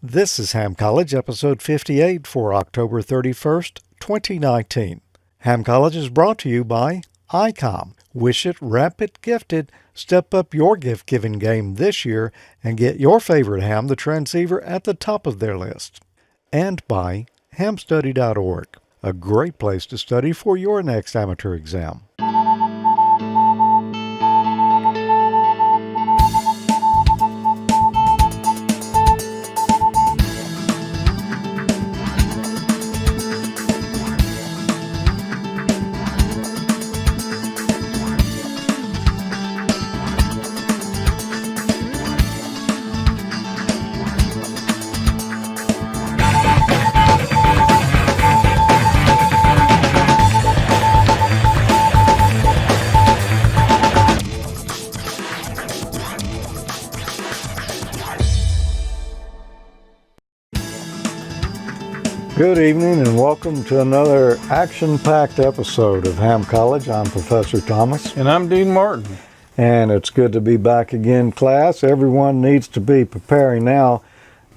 This is Ham College, episode 58 for October 31st, 2019. Ham College is brought to you by ICOM. Wish it, wrap it, gift it. Step up your gift-giving game this year and get your favorite ham, the transceiver, at the top of their list. And by hamstudy.org, a great place to study for your next amateur exam. Good evening and welcome to another action-packed episode of Ham College. I'm Professor Thomas. And I'm Dean Martin. And it's good to be back again, class. Everyone needs to be preparing now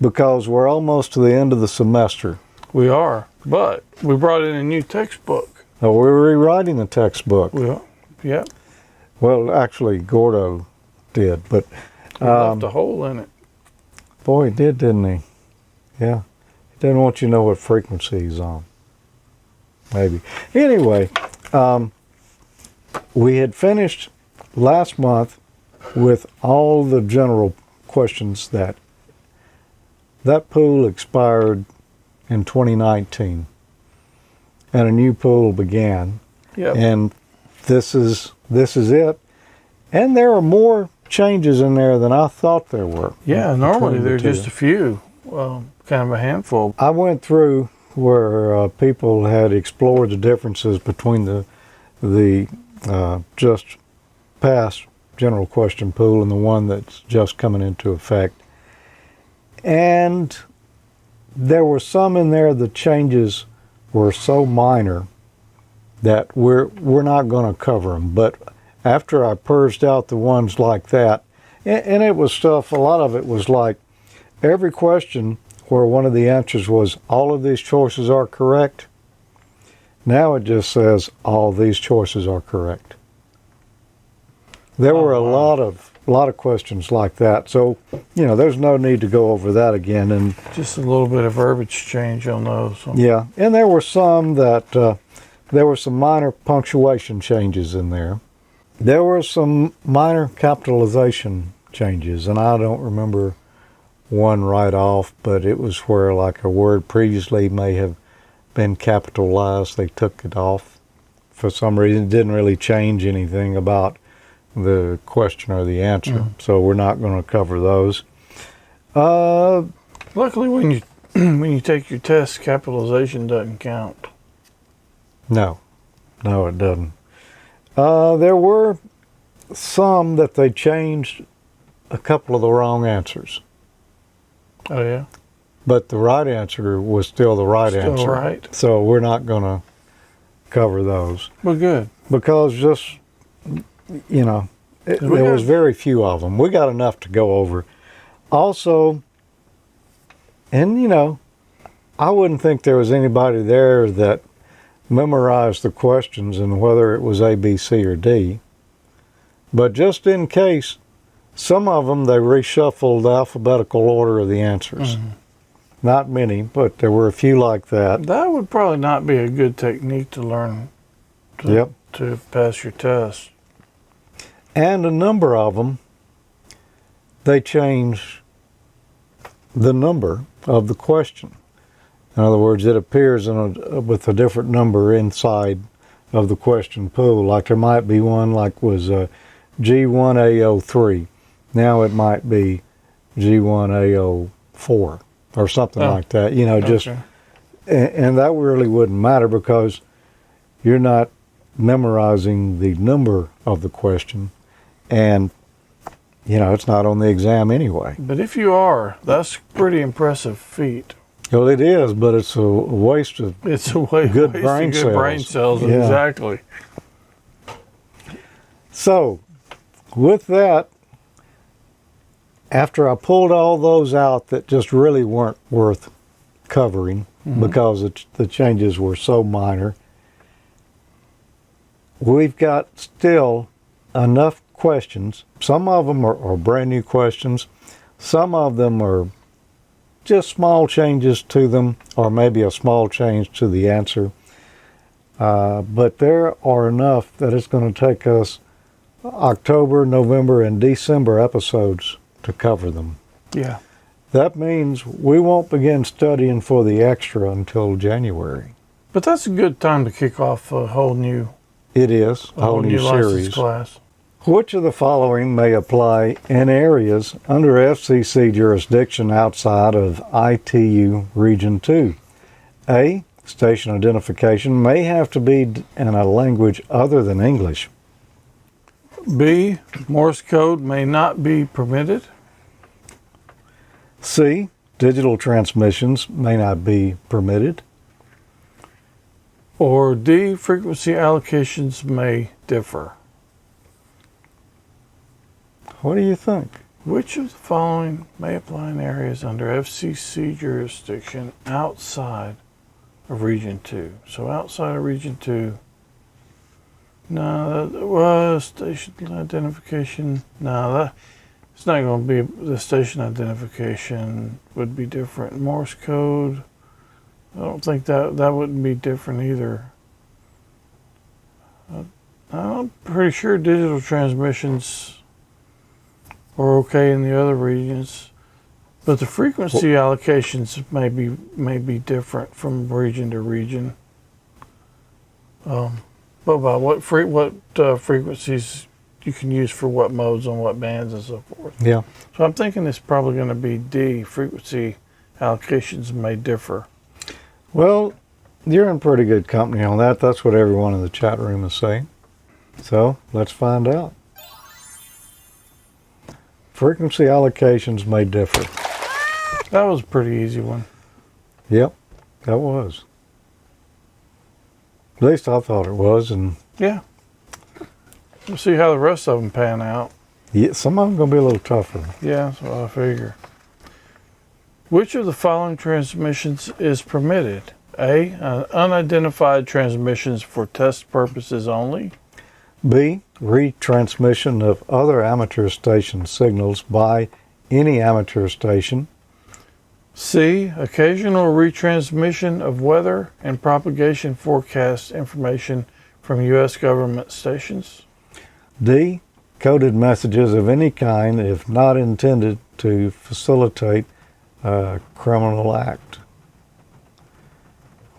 because we're almost to the end of the semester. We are, but we brought in a new textbook. Oh, we're rewriting the textbook. Yeah. Well, actually, Gordo did, but... He left a hole in it. Boy, he did, didn't he? Yeah. Didn't want you to know what frequency he's on. Maybe. Anyway, we had finished last month with all the general questions that pool expired in 2019 and a new pool began. Yep. And this is it. And there are more changes in there than I thought there were. Yeah, normally there are just a few. Well, kind of a handful. I went through where people had explored the differences between the just passed general question pool and the one that's just coming into effect. And there were some in there, the changes were so minor that we're not going to cover them. But after I purged out the ones like that, and it was stuff, a lot of it was like every question where one of the answers was all of these choices are correct. Now it just says all these choices are correct. There were a lot of questions like that. So, there's no need to go over that again. And just a little bit of verbiage change on those. Yeah, and there were some that there were some minor punctuation changes in there. There were some minor capitalization changes, and I don't remember one right off, but it was where like a word previously may have been capitalized. They took it off for some reason. It didn't really change anything about the question or the answer, so we're not going to cover those. Luckily, when you take your test, capitalization doesn't count. No, it doesn't. There were some that they changed a couple of the wrong answers. Oh, yeah? But the right answer was still the right answer. Still right. So we're not going to cover those. Well, good. Because just, there was very few of them. We got enough to go over. Also, and, I wouldn't think there was anybody there that memorized the questions and whether it was A, B, C, or D. But just in case, some of them, they reshuffled the alphabetical order of the answers. Not many, but there were a few like that. That would probably not be a good technique to learn to pass your test. And a number of them, they changed the number of the question. In other words, it appears with a different number inside of the question pool. Like there might be one like was G1A03. Now it might be G1A04 or something like that. And that really wouldn't matter because you're not memorizing the number of the question, and it's not on the exam anyway. But if you are, that's a pretty impressive feat. Well, it is, but it's a waste of good brain cells. Yeah. Exactly. So, with that, after I pulled all those out that just really weren't worth covering because the changes were so minor, we've got still enough questions. Some of them are brand new questions. Some of them are just small changes to them, or maybe a small change to the answer. But there are enough that it's going to take us October, November, and December episodes to cover them. Yeah. That means we won't begin studying for the extra until January. But that's a good time to kick off a whole new, It is a whole new license series. class. Which of the following may apply in areas under FCC jurisdiction outside of ITU Region 2? A. Station identification may have to be in a language other than English. B. Morse code may not be permitted. C. Digital transmissions may not be permitted. Or D. Frequency allocations may differ. What do you think? Which of the following may apply in areas under FCC jurisdiction outside of Region 2? So outside of Region 2, no, that was station identification. No, it's not going to be, the station identification would be different. Morse code, I don't think that wouldn't be different either. I'm pretty sure digital transmissions are okay in the other regions, but the frequency allocations may be different from region to region. But about what frequencies you can use for what modes on what bands and so forth. Yeah. So I'm thinking it's probably going to be D. Frequency allocations may differ. Well, you're in pretty good company on that. That's what everyone in the chat room is saying. So let's find out. Frequency allocations may differ. That was a pretty easy one. Yep, that was. At least I thought it was, and Yeah. We'll see how the rest of them pan out. yeah, some of them going to be a little tougher. Yeah, that's what I figure. Which of the following transmissions is permitted? A. Unidentified transmissions for test purposes only. B. Retransmission of other amateur station signals by any amateur station. C. Occasional retransmission of weather and propagation forecast information from U.S. government stations. D. Coded messages of any kind if not intended to facilitate a criminal act.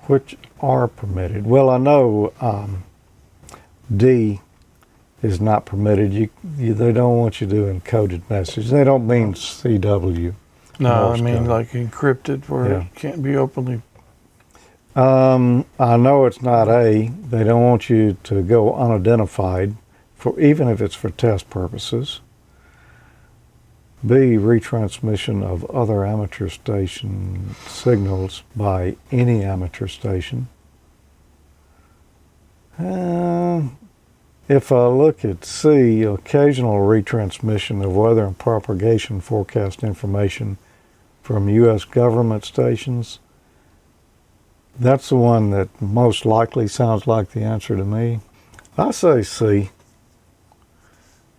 Which are permitted? Well, I know D is not permitted. They don't want you doing coded messages. They don't mean CW. No, Morse I mean code. like encrypted where Yeah. it can't be openly. I know it's not A. They don't want you to go unidentified, for even if it's for test purposes. B. Retransmission of other amateur station signals by any amateur station. If I look at C, occasional retransmission of weather and propagation forecast information from U.S. government stations, that's the one that most likely sounds like the answer to me. I say C.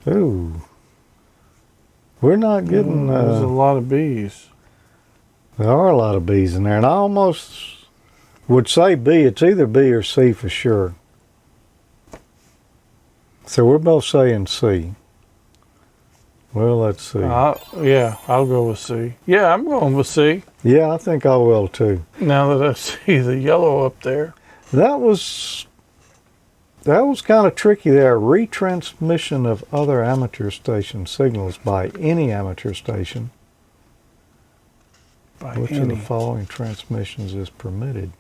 Ooh. We're not getting... There's a lot of B's. There are a lot of B's in there, and I almost would say B. It's either B or C for sure. So we're both saying C. Well, let's see. Yeah, I'll go with C. Yeah, I'm going with C. Yeah, I think I will too. Now that I see the yellow up there. That was kind of tricky there. Retransmission of other amateur station signals by any amateur station. Which of the following transmissions is permitted?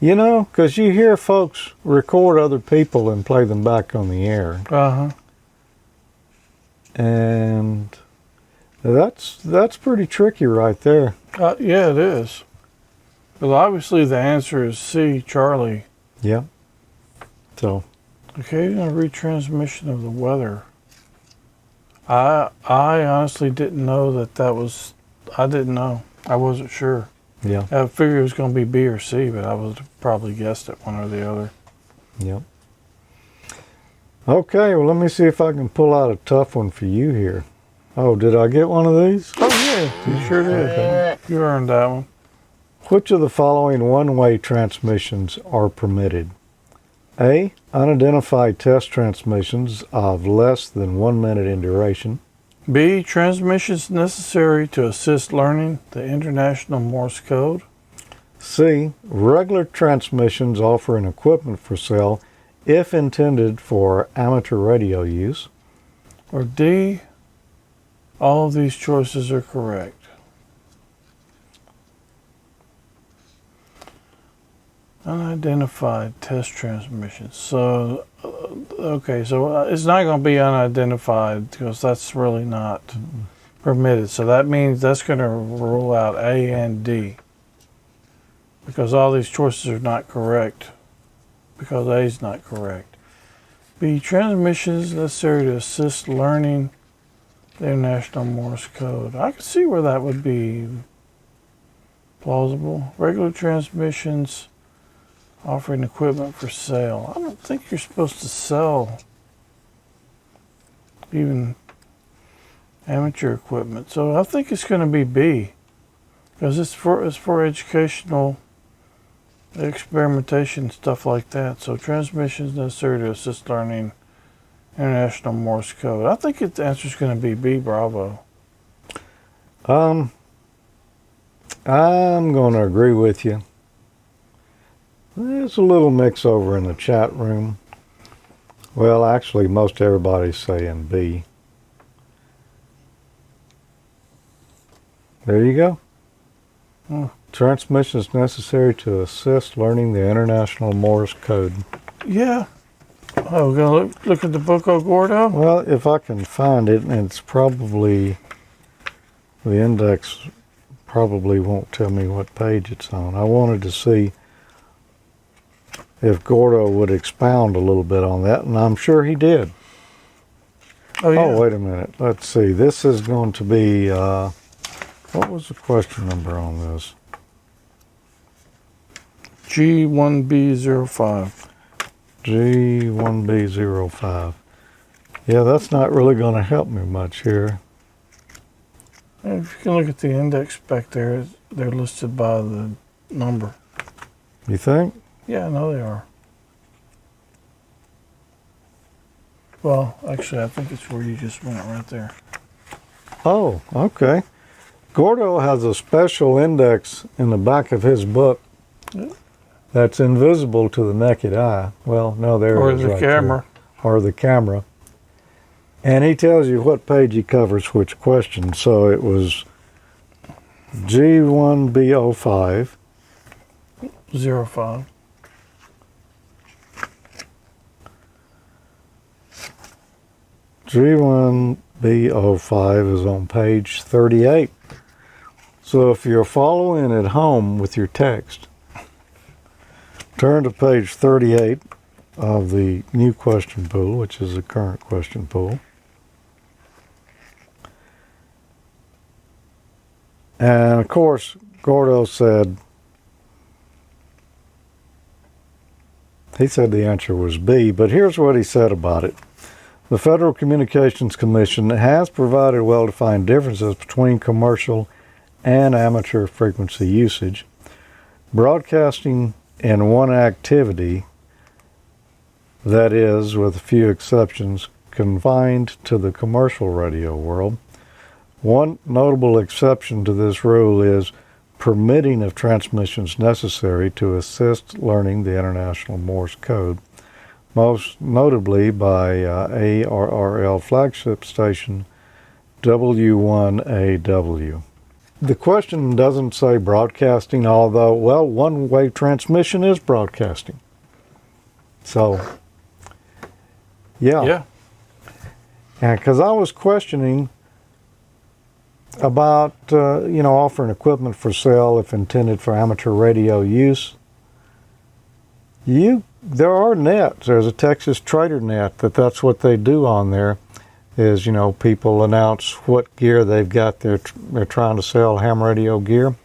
You know, because you hear folks record other people and play them back on the air. Uh-huh. And that's pretty tricky right there. Yeah, it is. But obviously the answer is C, Charlie. Yeah. So. Occasional retransmission of the weather. I honestly didn't know that was. I didn't know. I wasn't sure. Yeah. I figured it was going to be B or C, but I would have probably guessed it one or the other. Yep. Okay, well, let me see if I can pull out a tough one for you here. Oh, did I get one of these? Oh yeah, you sure did. Okay. You earned that one. Which of the following one-way transmissions are permitted? A. Unidentified test transmissions of less than 1 minute in duration. B. Transmissions necessary to assist learning the International Morse Code. C. Regular transmissions offering equipment for sale if intended for amateur radio use. Or D. All of these choices are correct. Unidentified test transmissions. So, okay, so it's not going to be unidentified because that's really not permitted. So that means that's going to rule out A and D because all these choices are not correct because A is not correct. B. Transmissions necessary to assist learning the International Morse Code. I can see where that would be plausible. Regular transmissions offering equipment for sale. I don't think you're supposed to sell even amateur equipment. So I think it's going to be B because it's for educational experimentation, stuff like that. So transmissions necessary to assist learning International Morse Code. I think the answer is going to be B, Bravo. I'm going to agree with you. There's a little mix over in the chat room. Well, actually, most everybody's saying B. There you go. Transmissions necessary to assist learning the International Morse Code. Yeah. Oh, we're going to look at the book of Gordo? Well, if I can find it, and it's probably, the index probably won't tell me what page it's on. I wanted to see if Gordo would expound a little bit on that, and I'm sure he did. Oh, yeah. Oh, wait a minute. Let's see. This is going to be, what was the question number on this? G1B05. G1B05. Yeah, that's not really going to help me much here. If you can look at the index back there, they're listed by the number. You think? Yeah, I know they are. Well, actually, I think it's where you just went right there. Oh, okay. Gordo has a special index in the back of his book that's invisible to the naked eye. Well, no, there Or it is. the right camera. There. Or the camera. And he tells you what page he covers which question. So it was G1B05. 05. G1B05 is on page 38. So if you're following at home with your text, turn to page 38 of the new question pool, which is the current question pool. And of course, Gordo said, he said the answer was B, but here's what he said about it. The Federal Communications Commission has provided well-defined differences between commercial and amateur frequency usage. Broadcasting in one activity, that is, with a few exceptions, confined to the commercial radio world. One notable exception to this rule is permitting of transmissions necessary to assist learning the International Morse Code, most notably by ARRL flagship station W1AW. The question doesn't say broadcasting, although, well, one-way transmission is broadcasting. So, yeah. Yeah. And because I was questioning about, offering equipment for sale if intended for amateur radio use. There are nets. There's a Texas Trader net that's what they do on there. is, people announce what gear they've got. They're trying to sell ham radio gear.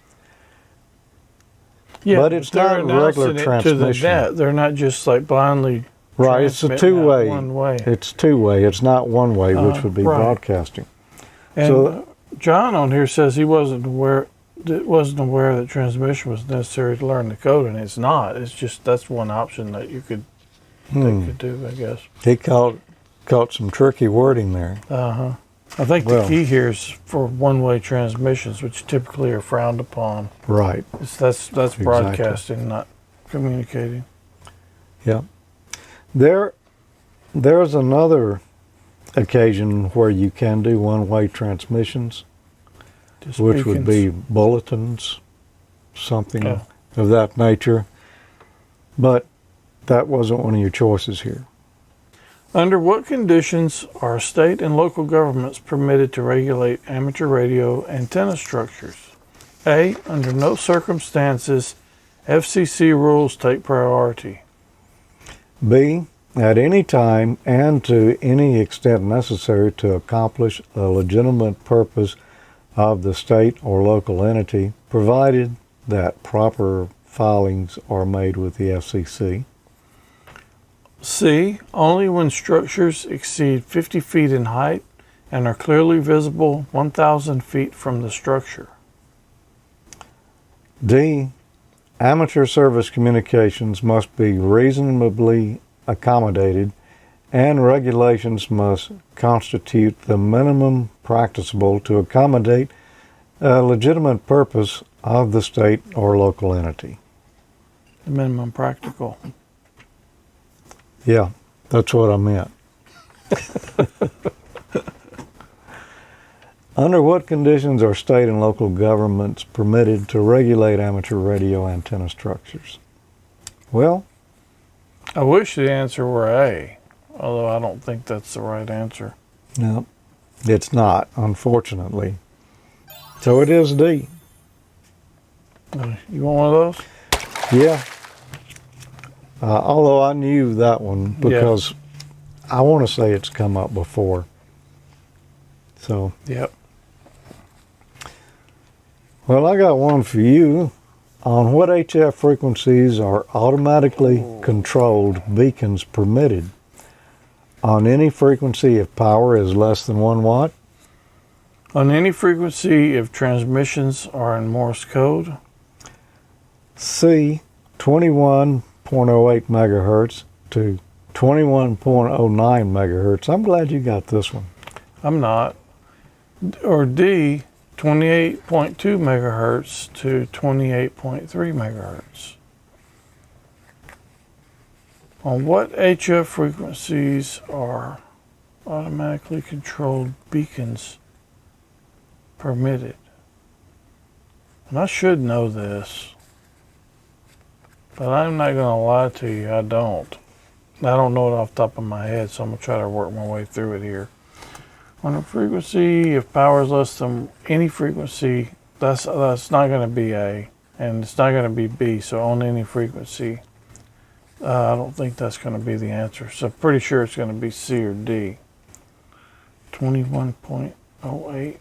Yeah, but it's they're not regular announcing it transmission. to the net. They're not just like blindly. Right, it's a transmitting two-way. One way. It's two-way. It's not one-way, which would be right. broadcasting. And So John on here says he wasn't aware that transmission was necessary to learn the code, and it's not. It's just that's one option that you could they could do, I guess. he caught some tricky wording there. I think Well, the key here is for one-way transmissions, which typically are frowned upon. Right. That's broadcasting, not communicating. Yeah. There's another occasion where you can do one-way transmissions, Just which would be beacons. bulletins, something Yeah. of that nature. But that wasn't one of your choices here. Under what conditions are state and local governments permitted to regulate amateur radio antenna structures? A. Under no circumstances, FCC rules take priority. B. At any time and to any extent necessary to accomplish a legitimate purpose of the state or local entity, provided that proper filings are made with the FCC. C. Only when structures exceed 50 feet in height and are clearly visible 1,000 feet from the structure. D. Amateur service communications must be reasonably accommodated, and regulations must constitute the minimum practicable to accommodate a legitimate purpose of the state or local entity. The minimum practical. Yeah, that's what I meant. Under what conditions are state and local governments permitted to regulate amateur radio antenna structures? Well, I wish the answer were A, although I don't think that's the right answer. no, it's not, unfortunately. So it is D. You want one of those? Yeah. Although I knew that one because I want to say it's come up before. So, Yep. well, I got one for you. On what HF frequencies are automatically controlled beacons permitted? On any frequency if power is less than 1 watt? On any frequency if transmissions are in Morse code? C, 21.08 megahertz to 21.09 megahertz. I'm glad you got this one. I'm not. Or D, 28.2 megahertz to 28.3 megahertz. On what HF frequencies are automatically controlled beacons permitted? And I should know this, but I'm not going to lie to you, I don't. I don't know it off the top of my head, so I'm going to try to work my way through it here. On a frequency, if power is less than any frequency, that's not going to be A, and it's not going to be B, so on any frequency, I don't think that's going to be the answer. So I'm pretty sure it's going to be C or D. 21.08.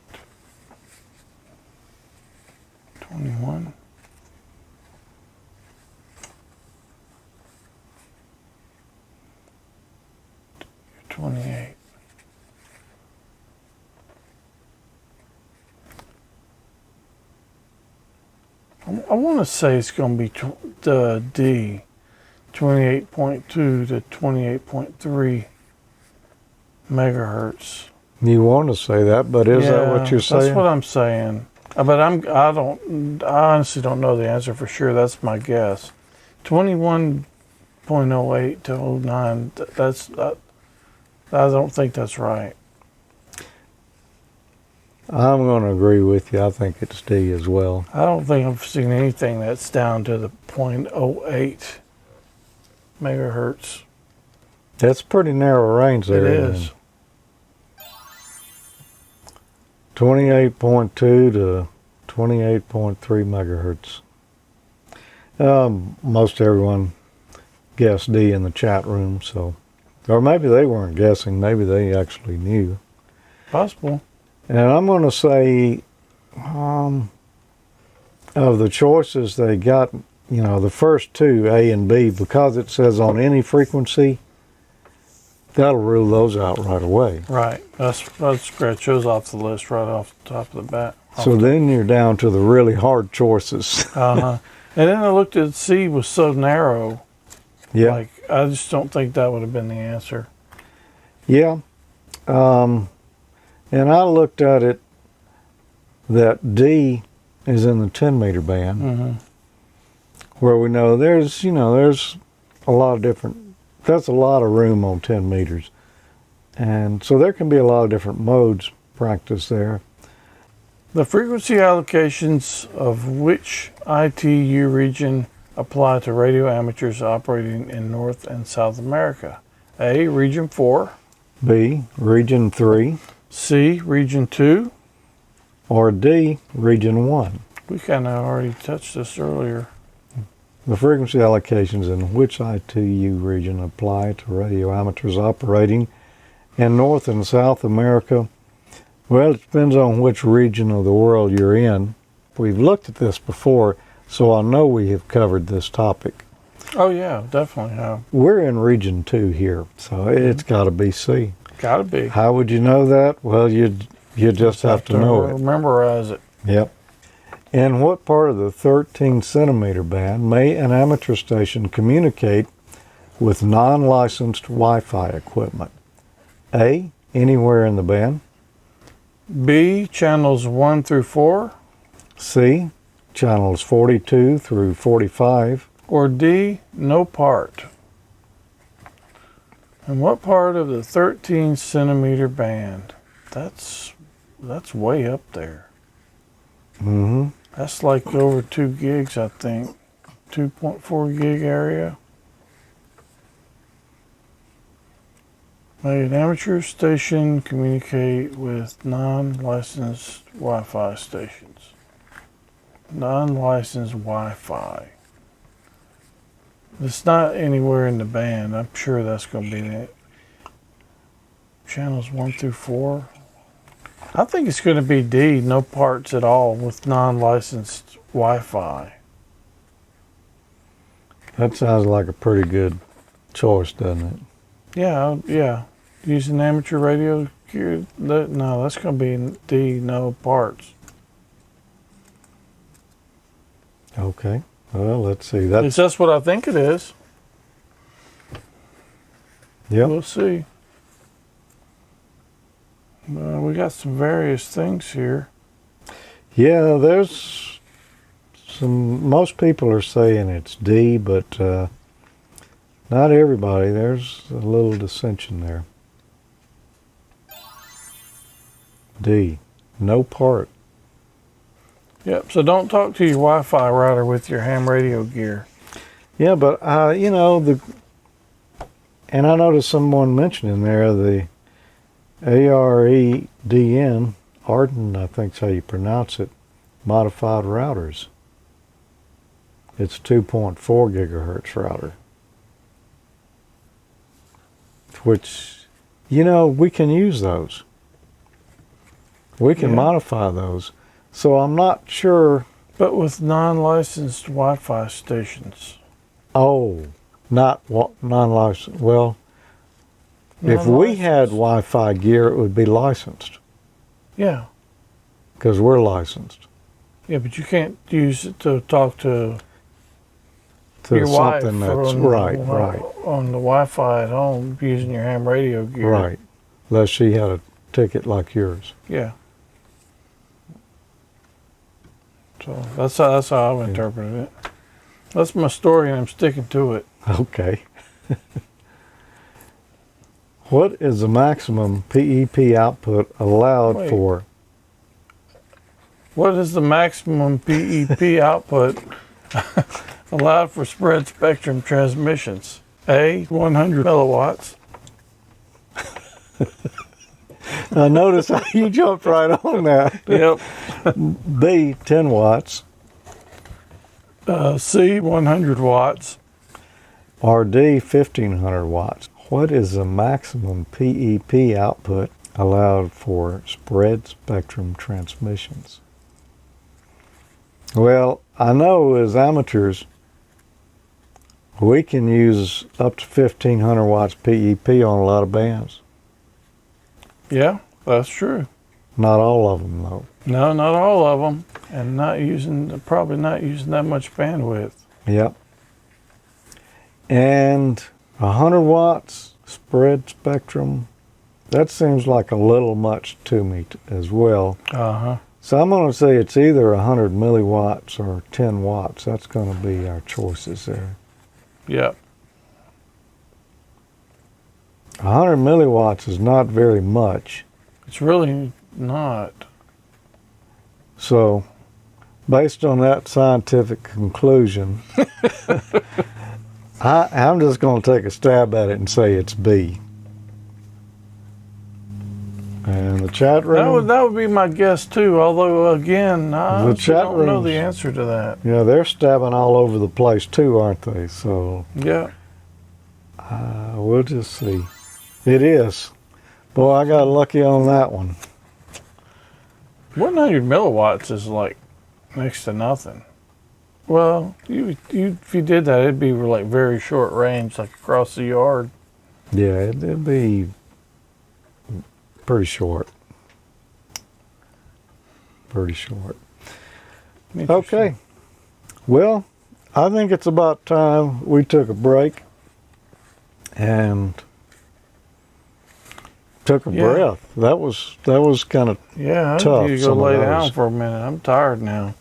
21. You're 28. I want to say it's going to be the D, 28.2 to 28.3 megahertz. You want to say that, but is that what you're saying? That's what I'm saying. But I honestly don't know the answer for sure. That's my guess. 21.08 to 09. I don't think that's right. I'm going to agree with you. I think it's D as well. I don't think I've seen anything that's down to the 0.08 megahertz. That's a pretty narrow range there. It is. 28.2 to 28.3 megahertz. Most everyone guessed D in the chat room, so, or maybe they weren't guessing, maybe they actually knew. possible. And I'm going to say, of the choices they got, the first two, A and B, because it says on any frequency, that'll rule those out right away. Right. I'd scratch those off the list right off the top of the bat. So then you're down to the really hard choices. Uh-huh. And then I looked at C was so narrow. Yeah. Like, I just don't think that would have been the answer. Yeah. And I looked at it that D is in the 10 meter band, Mm-hmm. where we know there's a lot of different, that's a lot of room on 10 meters. And so there can be a lot of different modes practiced there. The frequency allocations of which ITU region apply to radio amateurs operating in North and South America? A, Region 4. B, Region 3. C, Region 2. Or D, Region 1. We kind of already touched this earlier. The frequency allocations in which ITU region apply to radio amateurs operating in North and South America. Well, it depends on which region of the world you're in. We've looked at this before, so I know we have covered this topic. Oh, yeah, definitely have. We're in Region 2 here, so it's got to be C. Got to be. How would you know that? Well, you just have to know it. Memorize it. Yep. In what part of the 13 centimeter band may an amateur station communicate with non-licensed Wi-Fi equipment? A, anywhere in the band. B, channels 1 through 4. C, channels 42 through 45. Or D, no part. And what part of the 13 centimeter band? That's way up there. Mm-hmm. That's like over 2 gigs, I think. 2.4 gig area. May an amateur station communicate with non-licensed Wi-Fi stations? Non-licensed Wi-Fi. It's not anywhere in the band. I'm sure that's going to be it. Channels 1 through 4. I think it's going to be D, no parts at all with non-licensed Wi-Fi. That sounds like a pretty good choice, doesn't it? Yeah. Using amateur radio gear. No, that's going to be D, no parts. Okay. Well, let's see. At least that's what I think it is. Yep. We'll see. We got some various things here. Yeah, there's most people are saying it's D, but not everybody. There's a little dissension there. D, no part. Yep, so don't talk to your Wi-Fi router with your ham radio gear. Yeah, but and I noticed someone mentioning there the AREDN, Arden, I think's how you pronounce it, modified routers. It's a 2.4 gigahertz router. Which, we can use those. We can modify those. So I'm not sure. But with non-licensed Wi-Fi stations. Oh, not non-licensed. Well, if we had Wi-Fi gear, it would be licensed. Yeah. Because we're licensed. Yeah, but you can't use it to talk to your something wife that's right right. On the Wi-Fi at home using your ham radio gear. Right. Unless she had a ticket like yours. Yeah. So that's how I've interpreted it. That's my story, and I'm sticking to it. Okay. What is the maximum PEP output allowed for? What is the maximum PEP output allowed for spread spectrum transmissions? A, 100 milliwatts. Now notice how you jumped right on that. Yep. B, 10 watts. C, 100 watts. Or D, 1500 watts. What is the maximum PEP output allowed for spread spectrum transmissions. Well, I know as amateurs, we can use up to 1,500 watts PEP on a lot of bands. Yeah, that's true. Not all of them, though. No, not all of them, and probably not using that much bandwidth. Yep. And 100 watts spread spectrum, that seems like a little much to me as well. Uh-huh. So I'm going to say it's either 100 milliwatts or 10 watts. That's going to be our choices there. Yep. 100 milliwatts is not very much. It's really not. So, based on that scientific conclusion, I'm just going to take a stab at it and say it's B. And the chat room, That would be my guess too. Although again, I The honestly chat don't know rooms. the answer to that. yeah, they're stabbing all over the place too, aren't they? So Yeah. we'll just see. It is. Boy, I got lucky on that one. 100 milliwatts is like next to nothing. Well, if you did that, it'd be like very short range, like across the yard. Yeah, it'd be pretty short. Pretty short. Okay. Well, I think it's about time we took a break and took a Yeah. breath. That was kind of Yeah, I tough, need to go some of lay those. down for a minute. I'm tired now.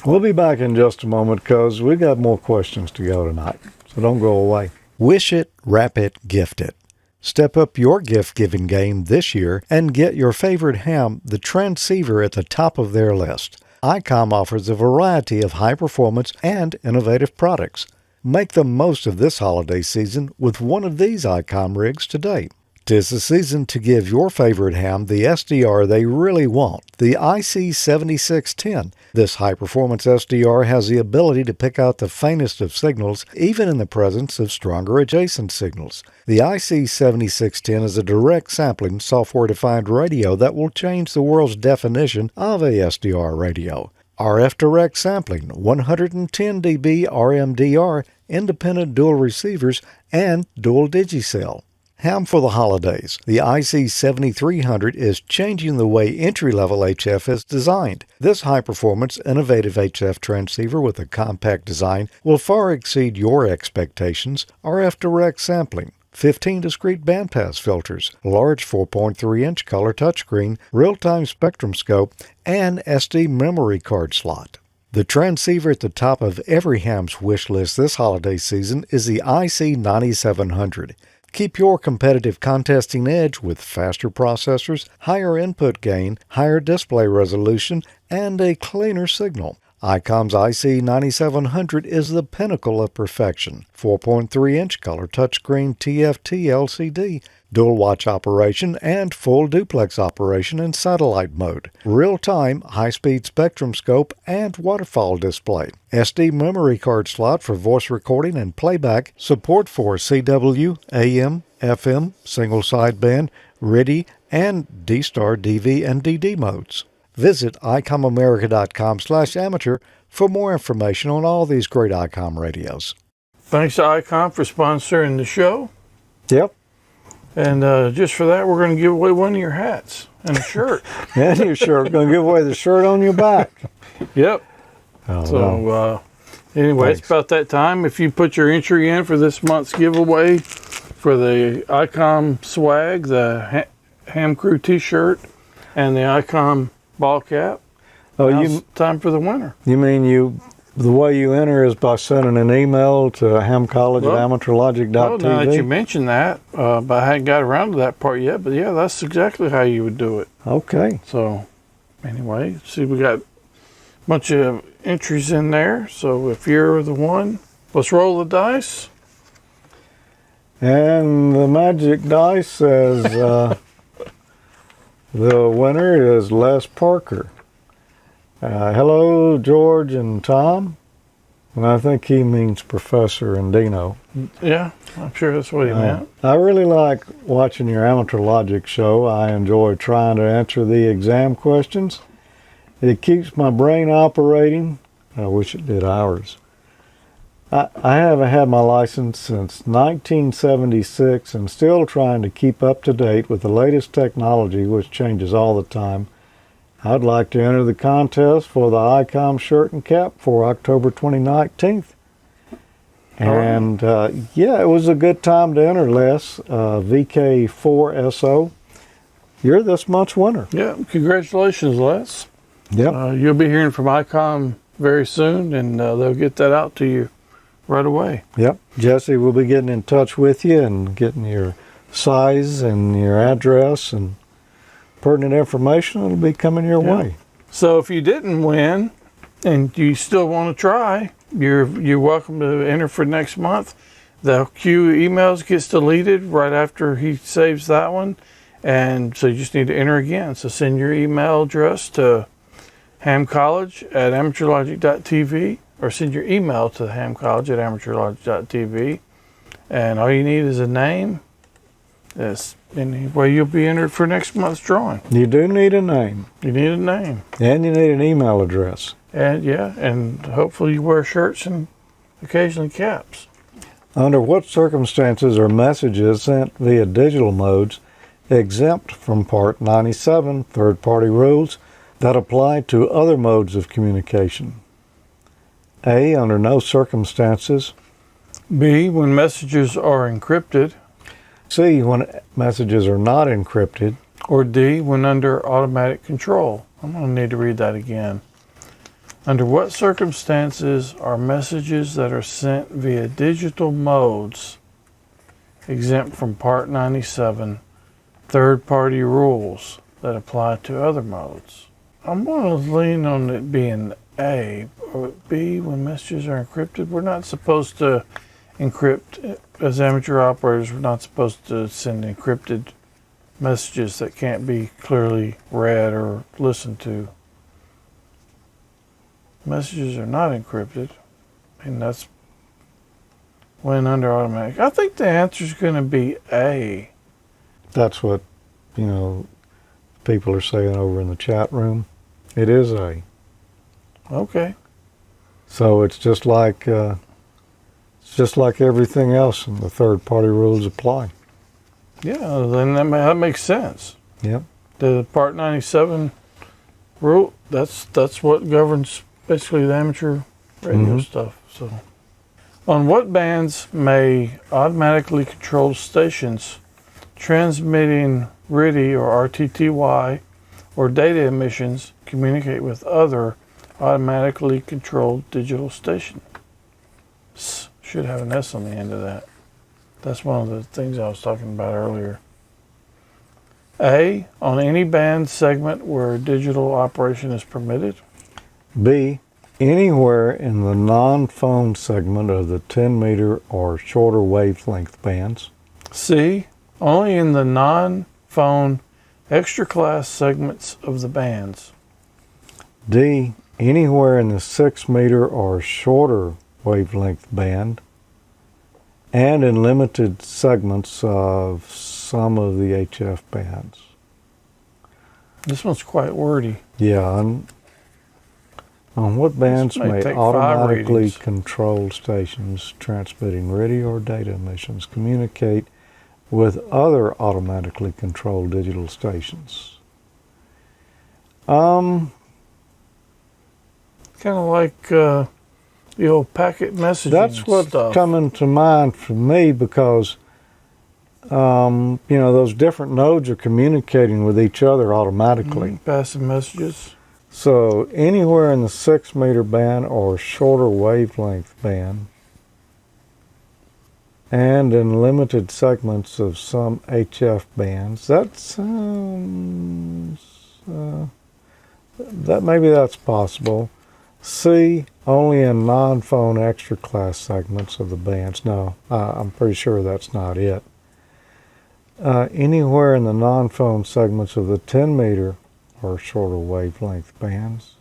We'll be back in just a moment because we got more questions to go tonight. So don't go away. Wish it, wrap it, gift it. Step up your gift-giving game this year and get your favorite ham, the transceiver, at the top of their list. ICOM offers a variety of high-performance and innovative products. Make the most of this holiday season with one of these ICOM rigs today. 'Tis the season to give your favorite ham the SDR they really want, the IC7610. This high-performance SDR has the ability to pick out the faintest of signals, even in the presence of stronger adjacent signals. The IC7610 is a direct sampling, software-defined radio that will change the world's definition of a SDR radio. RF direct sampling, 110 dB RMDR, independent dual receivers, and dual digicell. Ham for the holidays. The IC7300 is changing the way entry-level HF is designed. This high-performance, innovative HF transceiver with a compact design will far exceed your expectations. RF direct sampling, 15 discrete bandpass filters, large 4.3-inch color touchscreen, real-time spectrum scope, and SD memory card slot. The transceiver at the top of every ham's wish list this holiday season is the IC9700. Keep your competitive contesting edge with faster processors, higher input gain, higher display resolution, and a cleaner signal. ICOM's IC9700 is the pinnacle of perfection. 4.3-inch color touchscreen TFT LCD, dual watch operation, and full duplex operation in satellite mode. Real-time, high-speed spectrum scope, and waterfall display. SD memory card slot for voice recording and playback. Support for CW, AM, FM, single sideband, RIDI, and D-Star DV and DD modes. Visit ICOMAmerica.com/amateur for more information on all these great ICOM radios. Thanks to ICOM for sponsoring the show. Yep. And just for that, we're going to give away one of your hats and a shirt. And you're sure going to give away the shirt on your back. Yep. Oh, So no. anyway, Thanks. it's about that time. If you put your entry in for this month's giveaway for the ICOM swag, the Ham Crew t-shirt, and the ICOM ball cap, Oh, now's time for the winner. you mean the way you enter is by sending an email to hamcollege Well, at AmateurLogic.TV? Well, now that you mentioned that, but I hadn't got around to that part yet. But yeah, that's exactly how you would do it. Okay. So anyway, see, we got a bunch of entries in there. So if you're the one, let's roll the dice. And the magic dice says the winner is Les Parker. Hello, George and Tom. And I think he means Professor and Dino. Yeah, I'm sure that's what he meant. I really like watching your Amateur Logic show. I enjoy trying to answer the exam questions. It keeps my brain operating. I wish it did ours. I haven't had my license since 1976 and still trying to keep up to date with the latest technology, which changes all the time. I'd like to enter the contest for the ICOM shirt and cap for October 2019. And yeah, it was a good time to enter, Les. VK4SO. You're this month's winner. Yeah, congratulations, Les. Yep. You'll be hearing from ICOM very soon, and they'll get that out to you right away. Yep. Jesse will be getting in touch with you and getting your size and your address and pertinent information. It'll be coming your way. So if you didn't win and you still want to try, you're welcome to enter for next month. The queue emails gets deleted right after he saves that one, and so you just need to enter again. So send your email address to hamcollege@AmateurLogic.TV, or send your email to hamcollege@AmateurLogic.TV, and all you need is a name. Yes, anyway, you'll be entered for next month's drawing. You do need a name. You need a name. And you need an email address. And and hopefully you wear shirts and occasionally caps. Under what circumstances are messages sent via digital modes exempt from Part 97 third-party rules that apply to other modes of communication? A, under no circumstances. B, when messages are encrypted. C, when messages are not encrypted. Or D, when under automatic control. I'm going to need to read that again. Under what circumstances are messages that are sent via digital modes exempt from Part 97 third-party rules that apply to other modes? I'm going to lean on it being A. Or B, when messages are encrypted. We're not supposed to encrypt. As amateur operators, we're not supposed to send encrypted messages that can't be clearly read or listened to. Messages are not encrypted, and that's when under automatic. I think the answer is going to be A. That's what, people are saying over in the chat room. It is A. Okay. So it's just like everything else, and the third-party rules apply. Yeah, then that makes sense. Yep. The Part 97 rule, that's what governs basically the amateur radio stuff. So, on what bands may automatically controlled stations transmitting RTTY or RTTY or data emissions communicate with other automatically controlled digital stations? Should have an S on the end of that. That's one of the things I was talking about earlier. A, on any band segment where digital operation is permitted. B, anywhere in the non-phone segment of the 10-meter or shorter wavelength bands. C, only in the non-phone extra class segments of the bands. D, anywhere in the 6-meter or shorter wavelength band, and in limited segments of some of the HF bands. This one's quite wordy. Yeah, on what bands may take 5 automatically readings. controlled stations transmitting radio or data emissions communicate with other automatically controlled digital stations? Kind of like the old packet messaging That's what's stuff. coming to mind for me because, those different nodes are communicating with each other automatically. Passing messages. So anywhere in the 6-meter band or shorter wavelength band, and in limited segments of some HF bands, maybe that's possible. C, only in non-phone extra class segments of the bands. No, I'm pretty sure that's not it. Anywhere in the non-phone segments of the 10-meter or shorter wavelength bands.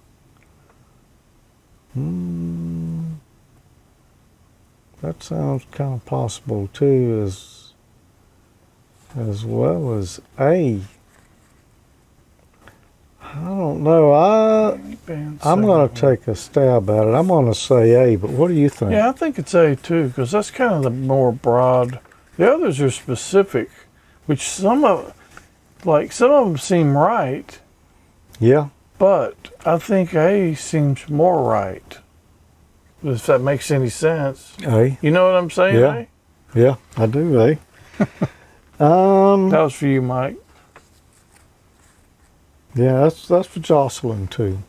That sounds kind of possible too, as well as A. I don't know. I'm going to take a stab at it. I'm going to say A, but what do you think? Yeah, I think it's A too, because that's kind of the more broad. The others are specific, which some of them seem right, Yeah. but I think A seems more right. If that makes any sense. A. You know what I'm saying? Yeah. A? Yeah, I do, A. That was for you, Mike, Yeah, that's for Jocelyn too.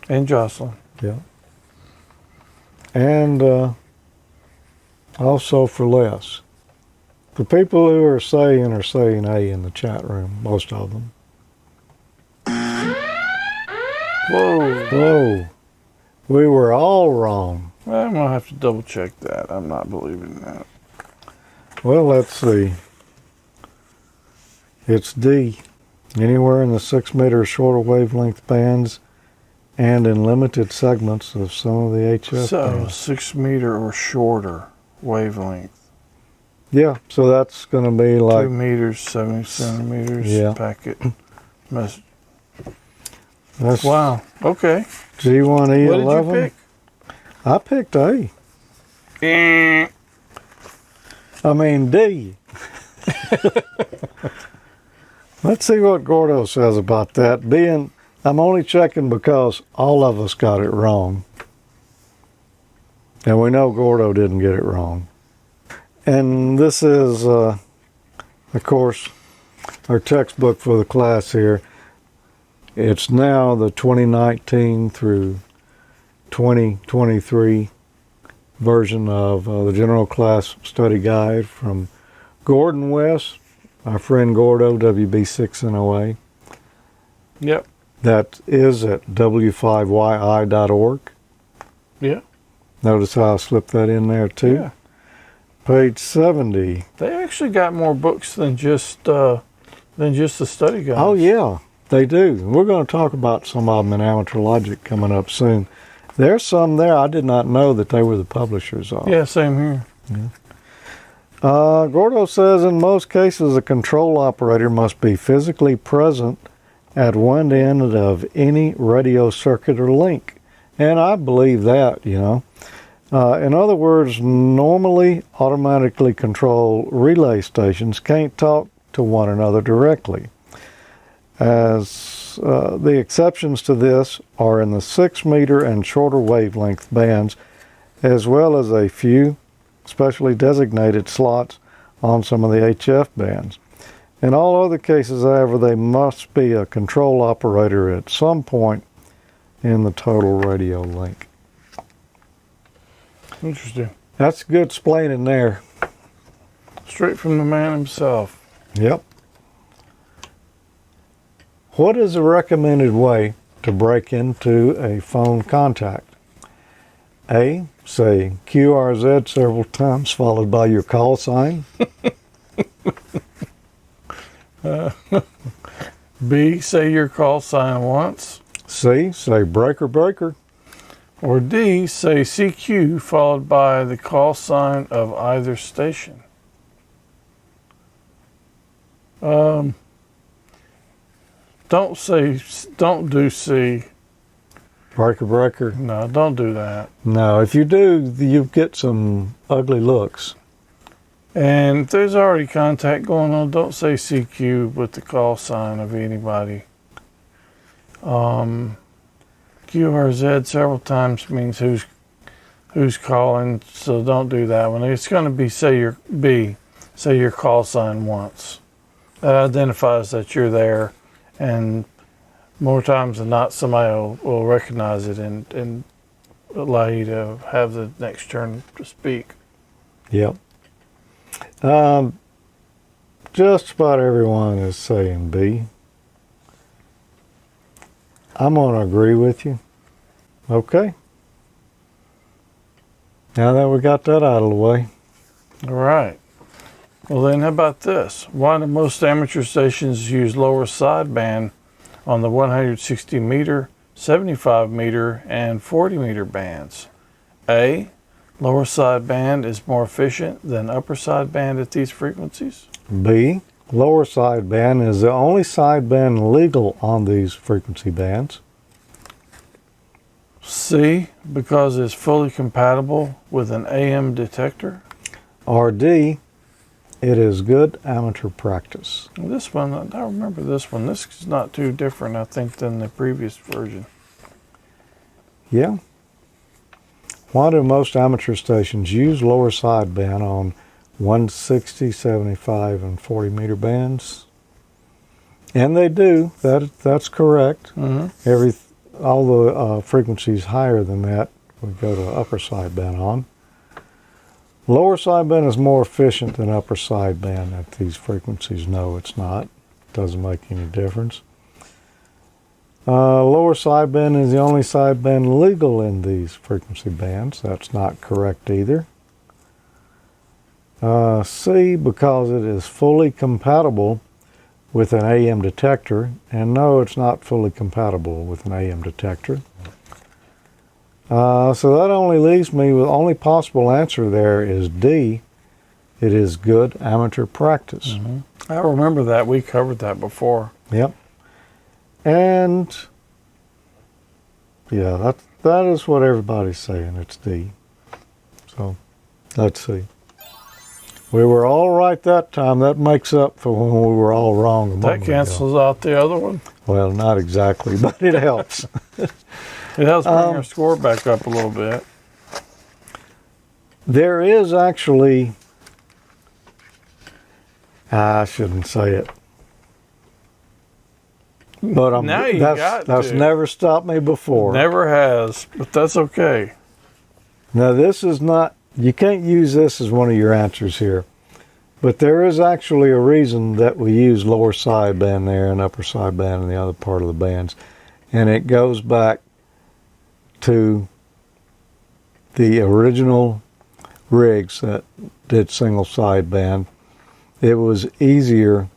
and Jocelyn. Yeah. And also for Les. The people who are saying A in the chat room, most of them. Whoa. Whoa. We were all wrong. Well, I'm gonna have to double check that. I'm not believing that. Well, let's see. It's D. Anywhere in the 6 meter shorter wavelength bands and in limited segments of some of the HF So bands. 6 meter or shorter wavelength. Yeah, so that's going to be 2 like, meters, 70 centimeters Yeah. packet message. that's Wow. Okay. G1E11. What did you pick? I picked A. I mean D. Let's see what Gordo says about that. I'm only checking because all of us got it wrong. And we know Gordo didn't get it wrong. And this is, of course, our textbook for the class here. It's now the 2019 through 2023 version of the General Class Study Guide from Gordon West, our friend Gordo, WB6NOA. Yep. That is at w5yi.org. Yeah. Notice how I slipped that in there too. Yeah. Page 70. They actually got more books than just the study guide. Oh yeah, they do. We're going to talk about some of them in Amateur Logic coming up soon. There's some there I did not know that they were the publishers of. Yeah, same here. Gordo says in most cases a control operator must be physically present at one end of any radio circuit or link. And I believe that, you know. In other words, normally automatically controlled relay stations can't talk to one another directly. As the exceptions to this are in the 6 meter and shorter wavelength bands, as well as a few specially designated slots on some of the HF bands. In all other cases, however, they must be a control operator at some point in the total radio link. Interesting. That's good explaining there. Straight from the man himself. Yep. What is a recommended way to break into a phone contact? A, say QRZ several times followed by your call sign. B, say your call sign once. C, say breaker breaker. Or D, say CQ followed by the call sign of either station. Don't do C. Breaker breaker. No, don't do that. No, if you do, you get some ugly looks. And if there's already contact going on, don't say CQ with the call sign of anybody. QRZ several times means who's calling, so don't do that one. It's going to be say your call sign once. That identifies that you're there, and more times than not, somebody will recognize it and allow you to have the next turn to speak. Yep. Just about everyone is saying B. I'm going to agree with you. Okay. Now that we got that out of the way. All right. Well, then, how about this? Why do most amateur stations use lower sideband on the 160 meter, 75 meter, and 40 meter bands? A, Lower sideband is more efficient than upper sideband at these frequencies. B, lower sideband is the only sideband legal on these frequency bands. C, because it's fully compatible with an AM detector. Or D, it is good amateur practice. This one, I remember this one. This is not too different, I think, than the previous version. Yeah. Why do most amateur stations use lower sideband on 160, 75, and 40 meter bands? And they do. That's correct. All the frequencies higher than that we go to upper sideband on. Lower sideband is more efficient than upper sideband at these frequencies. No, it's not. Doesn't make any difference. Lower sideband is the only sideband legal in these frequency bands. That's not correct either. C, because it is fully compatible with an AM detector, and no, it's not fully compatible with an AM detector. So that only leaves me with only possible answer there is D. It is good amateur practice. I remember that. We covered that before. Yep. And yeah, that is what everybody's saying. It's D. So let's see. We were all right that time. That makes up for when we were all wrong. That cancels out the other one. Well, not exactly, but it helps. It helps bring our score back up a little bit. There is actually, I shouldn't say it, but Now you got that's to. never stopped me before. Never has, but that's okay. Now this is not, you can't use this as one of your answers here, but there is actually a reason that we use lower sideband there and upper sideband in the other part of the bands, and it goes back to the original rigs that did single sideband. It was easier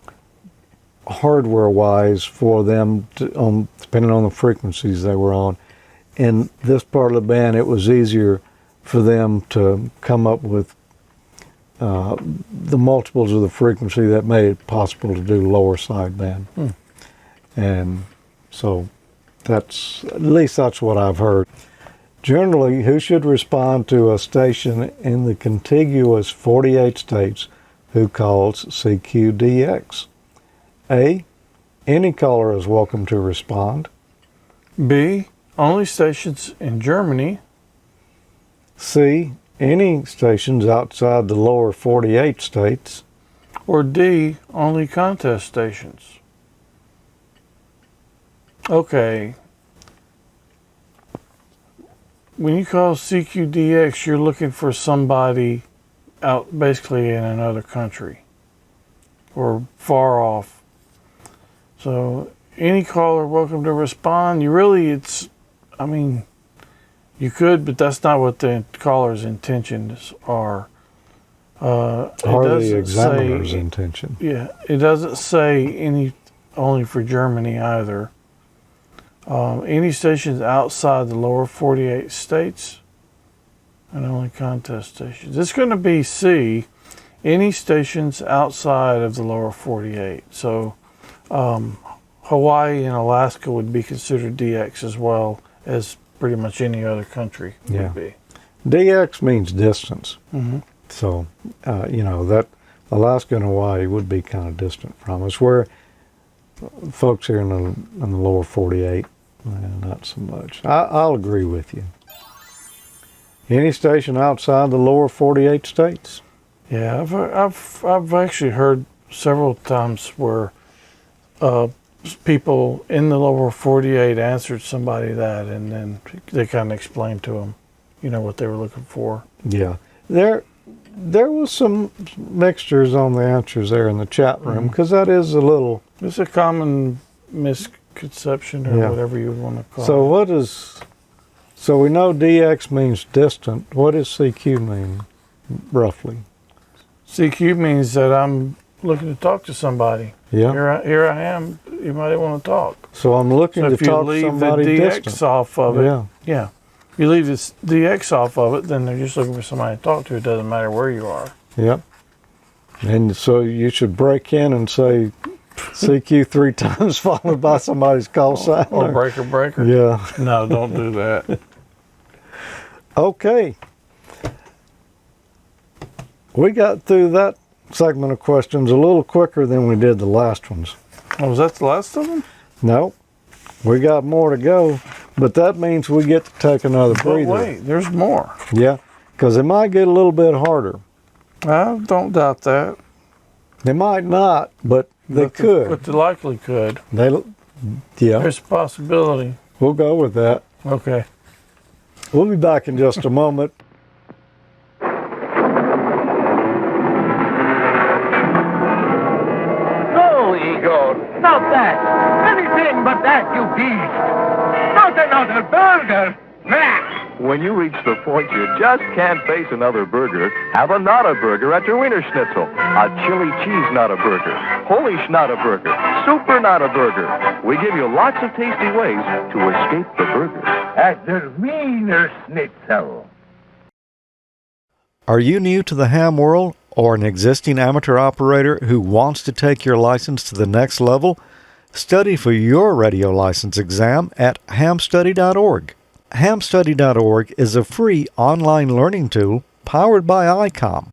hardware-wise for them to, depending on the frequencies they were on. In this part of the band, it was easier for them to come up with the multiples of the frequency that made it possible to do lower sideband. And so at least that's what I've heard. Generally, who should respond to a station in the contiguous 48 states who calls CQDX? A, any caller is welcome to respond. B, only stations in Germany. C, any stations outside the lower 48 states. Or D, only contest stations. Okay. When you call CQDX, you're looking for somebody out basically in another country or far off. So any caller welcome to respond. You could, but that's not what the caller's intentions are. Or the examiner's intention. Yeah, it doesn't say any only for Germany either. Any stations outside the lower 48 states and only contest stations. It's going to be C, any stations outside of the lower 48. So Hawaii and Alaska would be considered DX as well as pretty much any other country would be. DX means distance. So, that Alaska and Hawaii would be kind of distant from us, where folks here in the lower 48, not so much. I'll agree with you. Any station outside the lower 48 states? Yeah, I've actually heard several times where people in the lower 48 answered somebody that, and then they kind of explained to them, what they were looking for. Yeah, there was some mixtures on the answers there in the chat room, because that is a little... It's a common misconception or whatever you want to call it. So we know DX means distant. What does CQ mean, roughly? CQ means that I'm looking to talk to somebody. Yeah. Here I am. You might want to talk. So I'm looking to talk to somebody distant. If you leave the DX off of it, You leave the X off of it, then they're just looking for somebody to talk to. It doesn't matter where you are. Yep. And so you should break in and say CQ 3 times followed by somebody's call sign. Oh, breaker. Yeah. No, don't do that. Okay. We got through that segment of questions a little quicker than we did the last ones. Oh, was that the last of them? No, we got more to go, but that means we get to take another But breather. wait, there's more. Yeah, because it might get a little bit harder. I don't doubt that. They might not, but they could. But they likely could. Yeah, There's a possibility. we'll go with that. Okay. We'll be back in just a moment. No, Igor, not that. Anything but that, you beast. Not another burger. Blah. When you reach the point you just can't face another burger, have a Nada burger at your Wiener Schnitzel. A chili cheese Nada burger, Polish Nada burger, Super Nada burger. We give you lots of tasty ways to escape the burger. At the Wiener Schnitzel. Are you new to the ham world or an existing amateur operator who wants to take your license to the next level? Study for your radio license exam at hamstudy.org. Hamstudy.org is a free online learning tool powered by ICOM.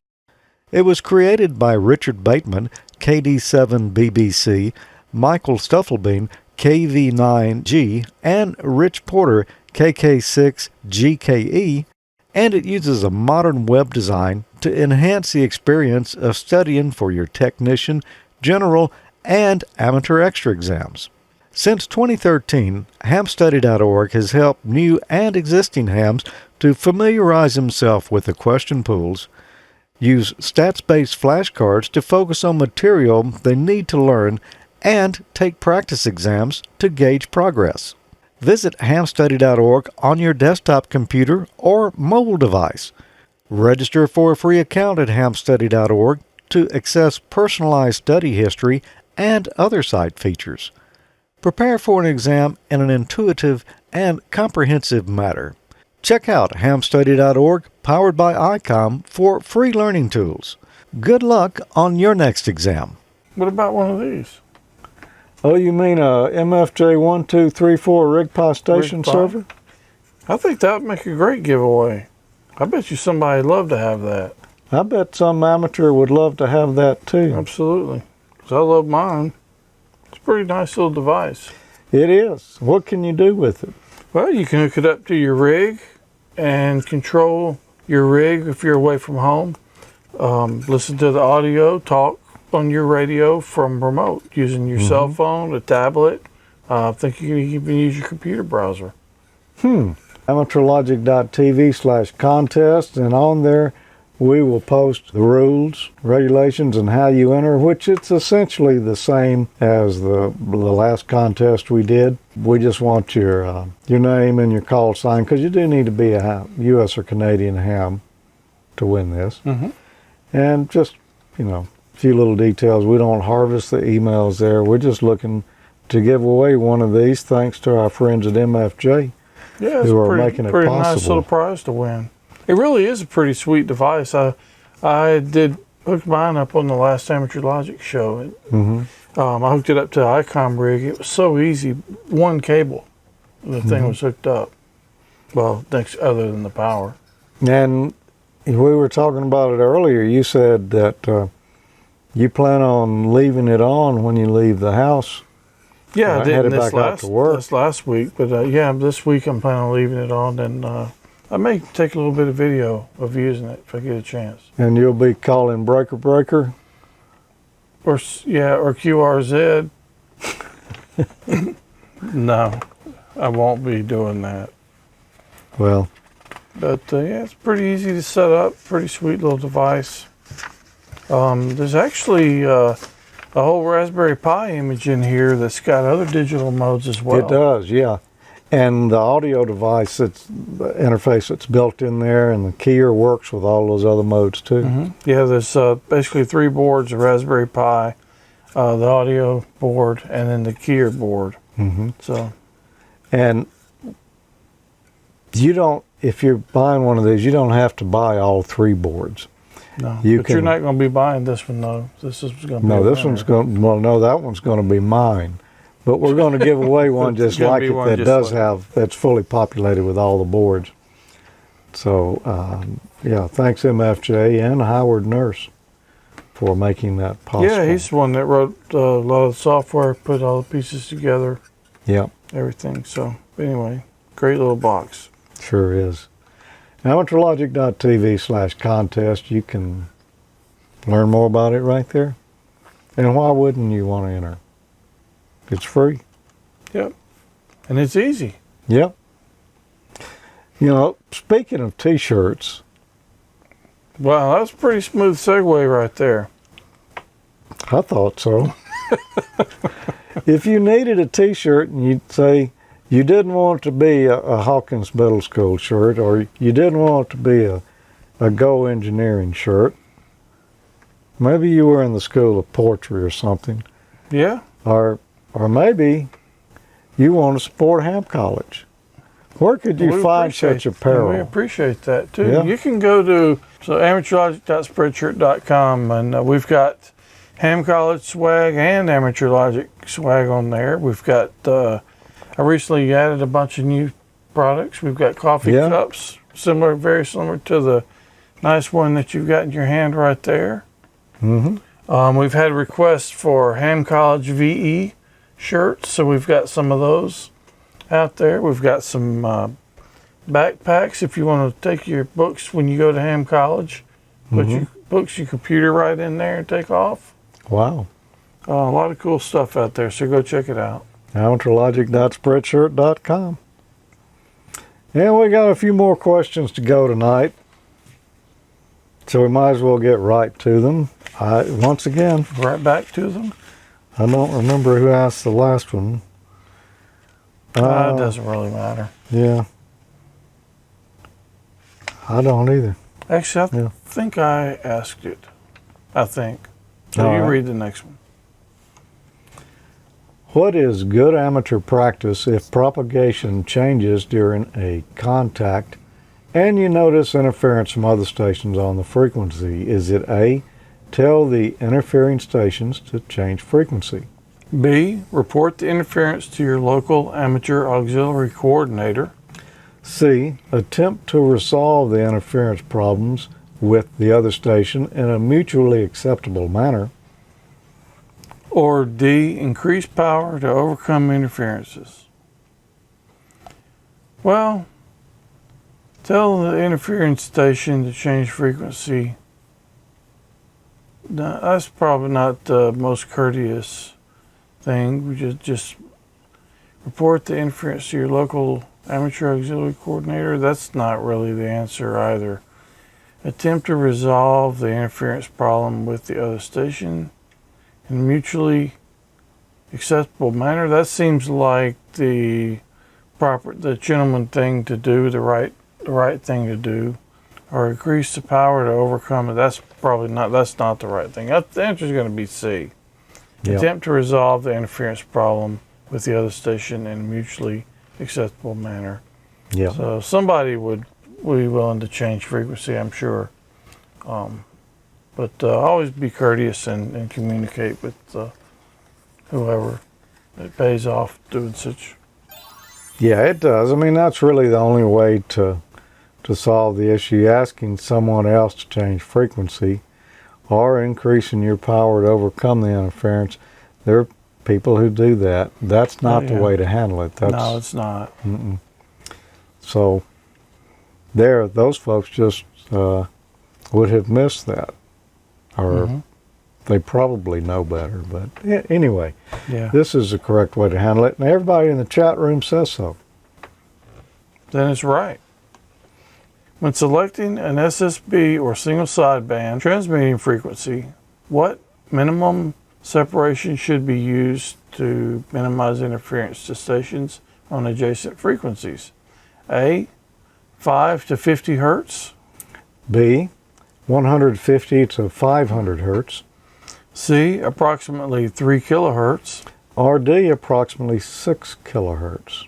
It was created by Richard Bateman, KD7BBC, Michael Stufflebeam, KV9G, and Rich Porter, KK6GKE, and it uses a modern web design to enhance the experience of studying for your technician, general, and amateur extra exams. Since 2013, hamstudy.org has helped new and existing hams to familiarize themselves with the question pools, use stats-based flashcards to focus on material they need to learn, and take practice exams to gauge progress. Visit hamstudy.org on your desktop computer or mobile device. Register for a free account at hamstudy.org to access personalized study history and other site features. Prepare for an exam in an intuitive and comprehensive manner. Check out hamstudy.org, powered by ICOM, for free learning tools. Good luck on your next exam. What about one of these? Oh, you mean a MFJ 1234 RigPi station RigPi? server? I think that would make a great giveaway. I bet you somebody'd love to have that. I bet some amateur would love to have that too. Absolutely. 'Cause I love mine. It's a pretty nice little device. It is. What can you do with it? Well, you can hook it up to your rig and control your rig if you're away from home. Listen to the audio, talk on your radio from remote using your cell phone, a tablet. I think you can even use your computer browser. AmateurLogic.TV/contest, and on there we will post the rules, regulations, and how you enter, which it's essentially the same as the last contest we did. We just want your name and your call sign, because you do need to be a U.S. or Canadian ham to win this. And just, a few little details. We don't harvest the emails there. We're just looking to give away one of these, thanks to our friends at MFJ, Yeah, it's who a are making it pretty nice possible. little prize to win. It really is a pretty sweet device. I did hook mine up on the last Amateur Logic show. I hooked it up to the ICOM rig. It was so easy. One cable, the thing was hooked up. Well, other than the power. And we were talking about it earlier. You said that you plan on leaving it on when you leave the house. Yeah, I did headed this back out to work. this last week. But this week I'm planning on leaving it on, and I may take a little bit of video of using it if I get a chance. And you'll be calling breaker breaker. Or QRZ. No, I won't be doing that. Well, But it's pretty easy to set up. Pretty sweet little device. There's actually a whole Raspberry Pi image in here that's got other digital modes as well. it does, yeah. And the audio device, the interface that's built in there, and the keyer works with all those other modes too. Yeah, there's basically 3 boards: a Raspberry Pi, the audio board, and then the keyer board. So And You don't, if you're buying one of these, you don't have to buy all 3 boards. No, You but you're can- not going to be buying this one though. This is going to be No, a this winner. one's going, well, no, that one's going to be mine. But we're going to give away one It's just gonna like be it one that just does like it. have, that's fully populated with all the boards. So, yeah, thanks MFJ and Howard Nurse for making that possible. Yeah, he's the one that wrote a lot of the software, put all the pieces together, Yep, everything. So anyway, great little box. sure is. AmateurLogic.TV/contest, you can learn more about it right there. And why wouldn't you want to enter? It's free. Yep, and it's easy. Yep. You know, speaking of t-shirts, Wow, that's a pretty smooth segue right there. I thought so. If you needed a t-shirt and you'd say you didn't want it to be a Hawkins Middle School shirt, or you didn't want it to be a Go Engineering shirt, maybe you were in the School of Poetry or something, Yeah, or maybe you want to support Ham College. Where could you we find appreciate- such apparel? We appreciate that too. Yeah. You can go to AmateurLogic.Spreadshirt.com, and we've got Ham College swag and Amateur Logic swag on there. We've got, I recently added a bunch of new products. We've got coffee Yeah. cups, very similar to the nice one that you've got in your hand right there. Mm-hmm. We've had requests for Ham College VE shirts, so we've got some of those out there. We've got some backpacks if you want to take your books when you go to Ham College. Put your books, your computer right in there and take off. Wow. A lot of cool stuff out there, so go check it out. AmateurLogic.Spreadshirt.com. And we got a few more questions to go tonight, so we might as well get right to them. Once again, Right back to them. I don't remember who asked the last one. It doesn't really matter. Yeah. I don't either. Actually, I Yeah. think I asked it. I think. So All you right. read the next one. What is good amateur practice if propagation changes during a contact and you notice interference from other stations on the frequency? Is it A, tell the interfering stations to change frequency? B, report the interference to your local amateur auxiliary coordinator. C, attempt to resolve the interference problems with the other station in a mutually acceptable manner. Or D, increase power to overcome interferences. Well, tell the interference station to change frequency. No, that's probably not the most courteous thing. We just report the interference to your local amateur auxiliary coordinator. That's not really the answer either. Attempt to resolve the interference problem with the other station in a mutually acceptable manner. That seems like the gentleman thing to do, the right thing to do. Or increase the power to overcome it. That's not the right thing. The answer is going to be C. Yep. Attempt to resolve the interference problem with the other station in a mutually acceptable manner. Yeah. So somebody would be willing to change frequency, I'm sure. But always be courteous and communicate with whoever. It pays off doing such. Yeah, it does. I mean, that's really the only way to solve the issue. Asking someone else to change frequency or increasing your power to overcome the interference. There are people who do that. That's not the yeah. way to handle it. That's, No, it's not. So those folks just would have missed that. Or they probably know better. But anyway, Yeah. this is the correct way to handle it. And everybody in the chat room says so. Then it's right. When selecting an SSB or single sideband transmitting frequency, what minimum separation should be used to minimize interference to stations on adjacent frequencies? A, 5 to 50 hertz. B, 150 to 500 hertz. C, approximately 3 kilohertz. Or D, approximately 6 kilohertz.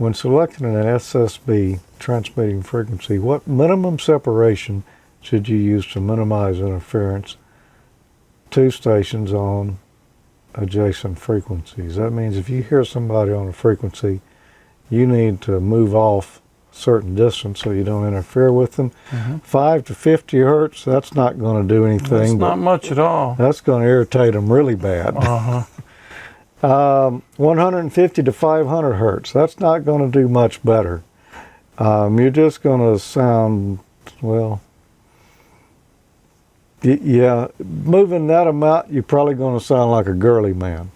When selecting an SSB transmitting frequency, what minimum separation should you use to minimize interference to stations on adjacent frequencies? That means if you hear somebody on a frequency, you need to move off a certain distance so you don't interfere with them. 5 to 50 hertz, that's not going to do anything. That's not much at all. That's going to irritate them really bad. 150 to 500 hertz, that's not going to do much better. You're just going to sound, well, yeah, moving that amount, you're probably going to sound like a girly man.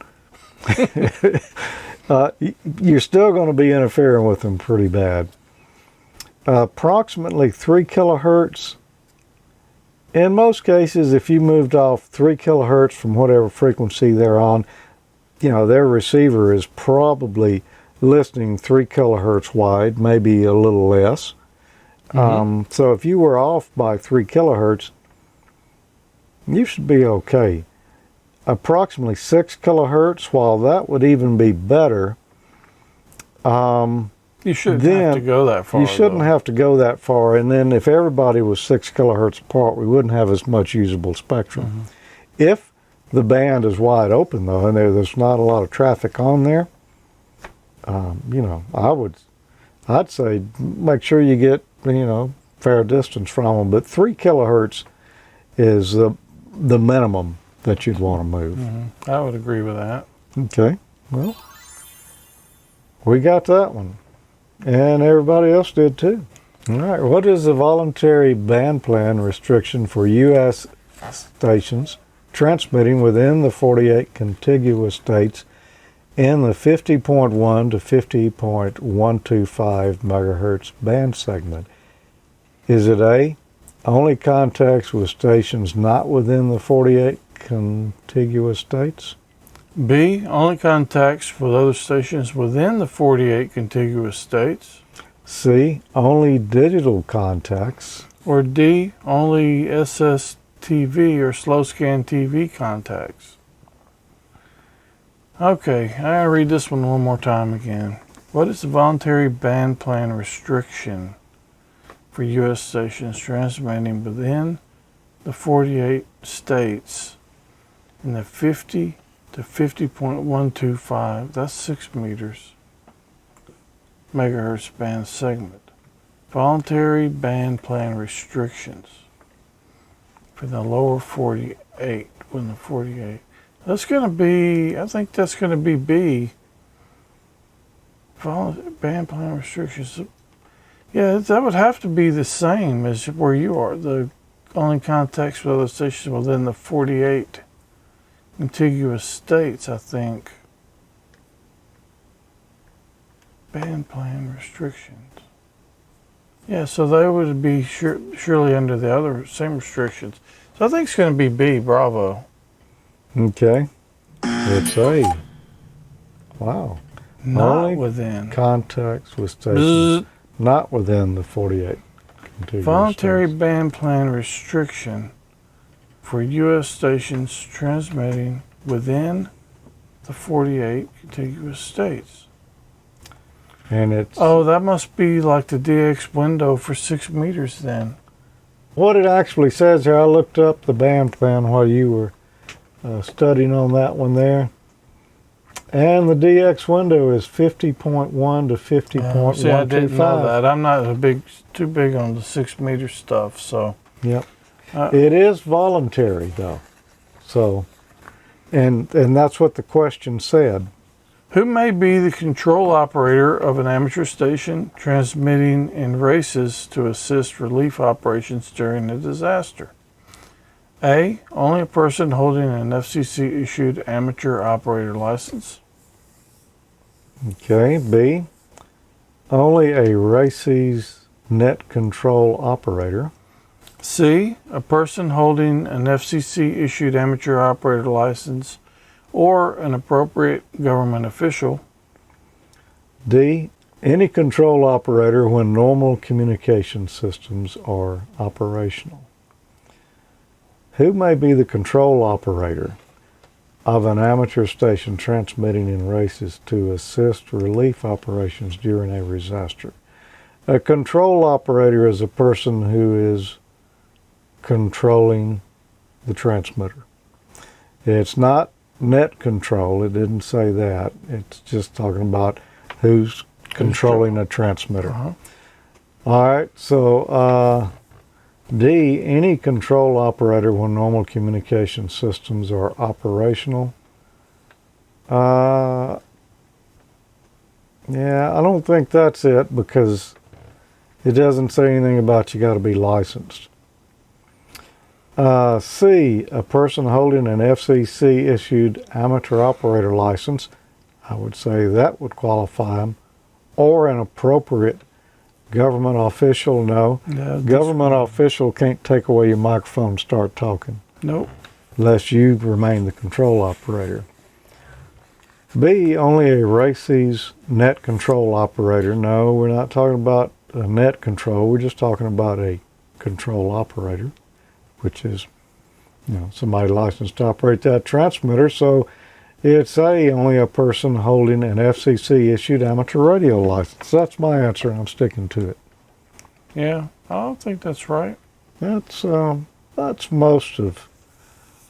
You're still going to be interfering with them pretty bad. Approximately 3 kilohertz. In most cases, if you moved off 3 kilohertz from whatever frequency they're on, you know, their receiver is probably listening 3 kilohertz wide, maybe a little less. So if you were off by 3 kilohertz, you should be okay. Approximately 6 kilohertz, while that would even be better, you shouldn't have to go that far. You shouldn't have to go that far. And then if everybody was 6 kilohertz apart, we wouldn't have as much usable spectrum. If the band is wide open, though, and there's not a lot of traffic on there, you know, I'd say make sure you get, you know, fair distance from them. But 3 kilohertz is the minimum that you'd want to move. I would agree with that. Okay, well, we got that one. And everybody else did too. All right, what is the voluntary band plan restriction for U.S. stations transmitting within the 48 contiguous states in the 50.1 to 50.125 megahertz band segment? Is it A, only contacts with stations not within the 48 contiguous states? B, only contacts with other stations within the 48 contiguous states. C, only digital contacts. Or D, only SSTV or slow scan TV contacts. Okay, I'm going to read this one more time again. What is the voluntary band plan restriction for U.S. stations transmitting within the 48 states in the 50 to 50.125, that's 6 meters, megahertz band segment? Voluntary band plan restrictions for the lower 48, within the 48. That's going to be, I think that's going to be B. Band plan restrictions. Yeah, that would have to be the same as where you are. The only contacts with other stations within the 48 contiguous states, I think. Band plan restrictions. Yeah, so they would be surely under the other same restrictions. So I think it's going to be B, bravo. Okay. It's A. Wow. Not Only within. Contacts with stations not within the 48 contiguous Voluntary states. band plan restriction for U.S. stations transmitting within the 48 contiguous states. And it's Oh, that must be like the DX window for 6 meters then. what it actually says here. I looked up the band plan while you were studying on that one there. And the DX window is 50.1 to 50.125. See, I didn't know that. I'm not too big on the 6 meter stuff, so. Yep. It is voluntary though. So, and that's what the question said. Who may be the control operator of an amateur station transmitting in races to assist relief operations during a disaster? A, only a person holding an FCC issued amateur operator license. Okay. B, only a RACES net control operator. C, a person holding an FCC issued amateur operator license or an appropriate government official. D, any control operator when normal communication systems are operational. Who may be the control operator? of an amateur station transmitting in races to assist relief operations during a disaster. A control operator is a person who is controlling the transmitter. It's not net control. It didn't say that. It's just talking about who's controlling a transmitter. All right, so D, any control operator when normal communication systems are operational. Yeah, I don't think that's it because it doesn't say anything about you got to be licensed. C, a person holding an FCC issued amateur operator license. I would say that would qualify them. Or an appropriate government official. No. Government official can't take away your microphone and start talking. Nope. Unless you remain the control operator. B, only a race's net control operator. No, we're not talking about a net control. We're just talking about a control operator, which is, somebody licensed to operate that transmitter. So it's A, only a person holding an FCC issued amateur radio license. That's my answer, and I'm sticking to it. Yeah, I don't think that's right. That's most of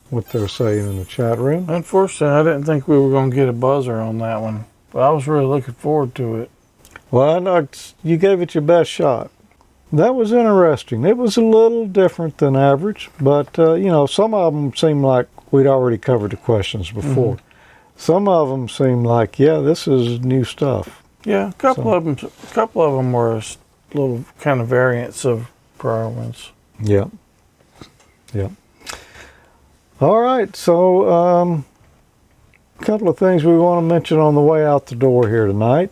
what they're saying in the chat room. Unfortunately, I didn't think we were going to get a buzzer on that one, but I was really looking forward to it. Well, I know you gave it your best shot. That was interesting. It was a little different than average, but, some of them seemed like we'd already covered the questions before. Mm-hmm. Some of them seemed like, this is new stuff. Yeah, a couple of them were little kind of variants of prior ones. Yeah. All right, so a couple of things we want to mention on the way out the door here tonight,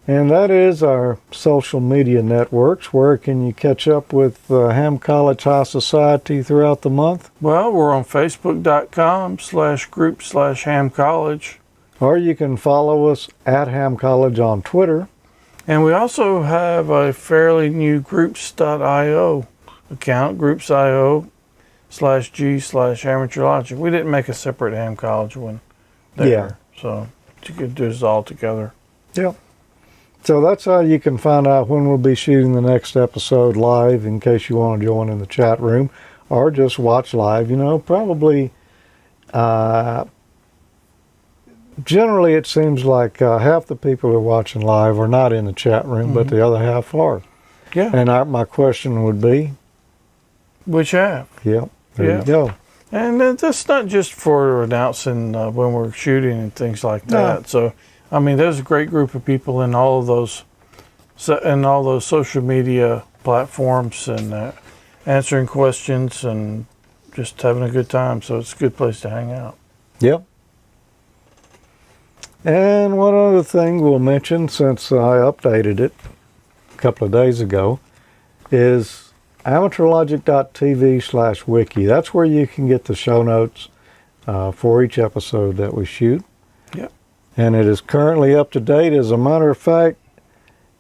and that is our social media networks. Where can you catch up with Ham College High Society throughout the month? Well, we're on Facebook.com/group/Ham College. Or you can follow us at Ham College on Twitter. And we also have a fairly new groups.io account, groups.io/G/AmateurLogic. We didn't make a separate Ham College one there. So you could do this all together. Yeah. So that's how you can find out when we'll be shooting the next episode live in case you want to join in the chat room or just watch live. Probably generally it seems like half the people who are watching live are not in the chat room, but the other half are. Yeah. And my question would be? Which half? Yep. There you go. And that's not just for announcing when we're shooting and things like that. No. So, there's a great group of people in all of those social media platforms and answering questions and just having a good time. So it's a good place to hang out. Yep. And one other thing we'll mention since I updated it a couple of days ago is AmateurLogic.TV/wiki. That's where you can get the show notes for each episode that we shoot. Yep. And it is currently up to date. As a matter of fact,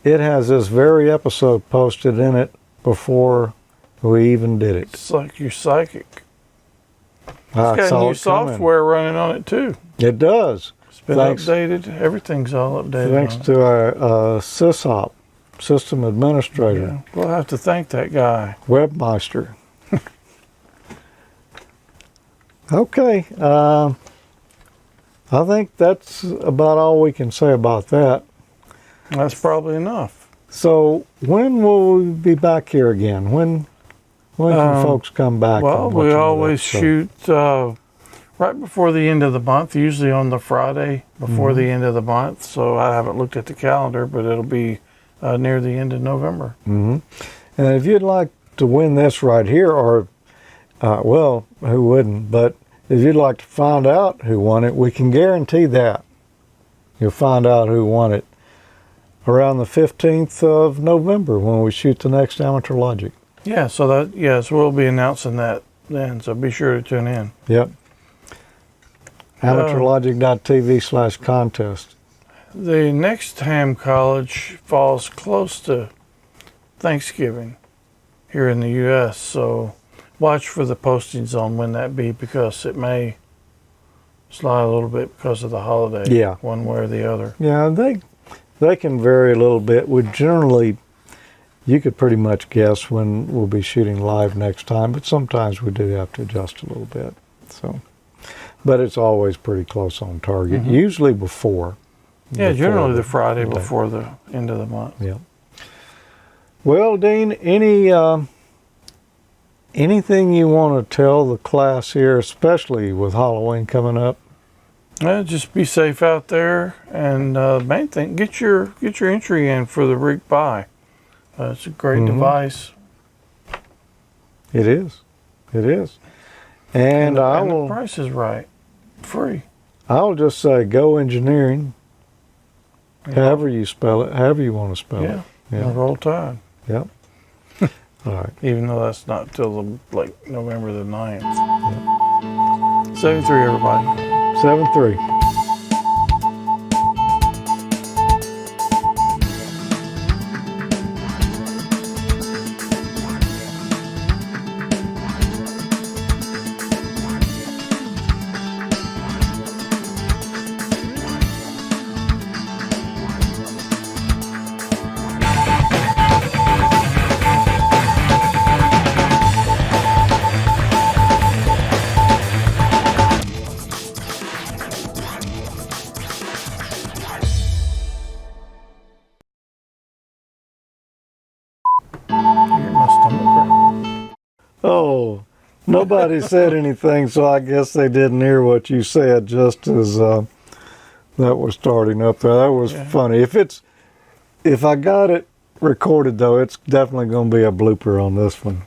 it has this very episode posted in it before we even did it. It's like you're psychic. It's got new software running on it too. It does. It's been updated. Everything's all updated. Thanks to our SysOp, System Administrator. Yeah, we'll have to thank that guy. Webmaster. Okay. I think that's about all we can say about that. That's probably enough. So when will we be back here again? When can folks come back? Well, we always shoot right before the end of the month, usually on the Friday before the end of the month. So I haven't looked at the calendar, but it'll be near the end of November. Mm-hmm. And if you'd like to win this right here, or, who wouldn't, but if you'd like to find out who won it, we can guarantee that. You'll find out who won it around the 15th of November when we shoot the next Amateur Logic. Yeah, so we'll be announcing that then, so be sure to tune in. Yep. AmateurLogic.TV/contest. The next Ham College falls close to Thanksgiving here in the U.S., so watch for the postings on when that be, because it may slide a little bit because of the holiday. Yeah. One way or the other. Yeah, they can vary a little bit. We generally, you could pretty much guess when we'll be shooting live next time, but sometimes we do have to adjust a little bit. So, but it's always pretty close on target. Usually before. Yeah, generally the Friday day. before the end of the month. Yeah. Well, Dean, anything you want to tell the class here, especially with Halloween coming up? Just be safe out there, and main thing, get your entry in for the Rig Buy. It's a great device. It is. It is. And the price is right. Free. I'll just say go engineering. However you spell it, however you want to spell it. Yeah. Roll Tide. Yep. All right. Even though that's not till November the 9th. Yep. 7-3, everybody. 7-3. Oh, nobody said anything, so I guess they didn't hear what you said just as that was starting up there. That was funny. If I got it recorded, though, it's definitely going to be a blooper on this one.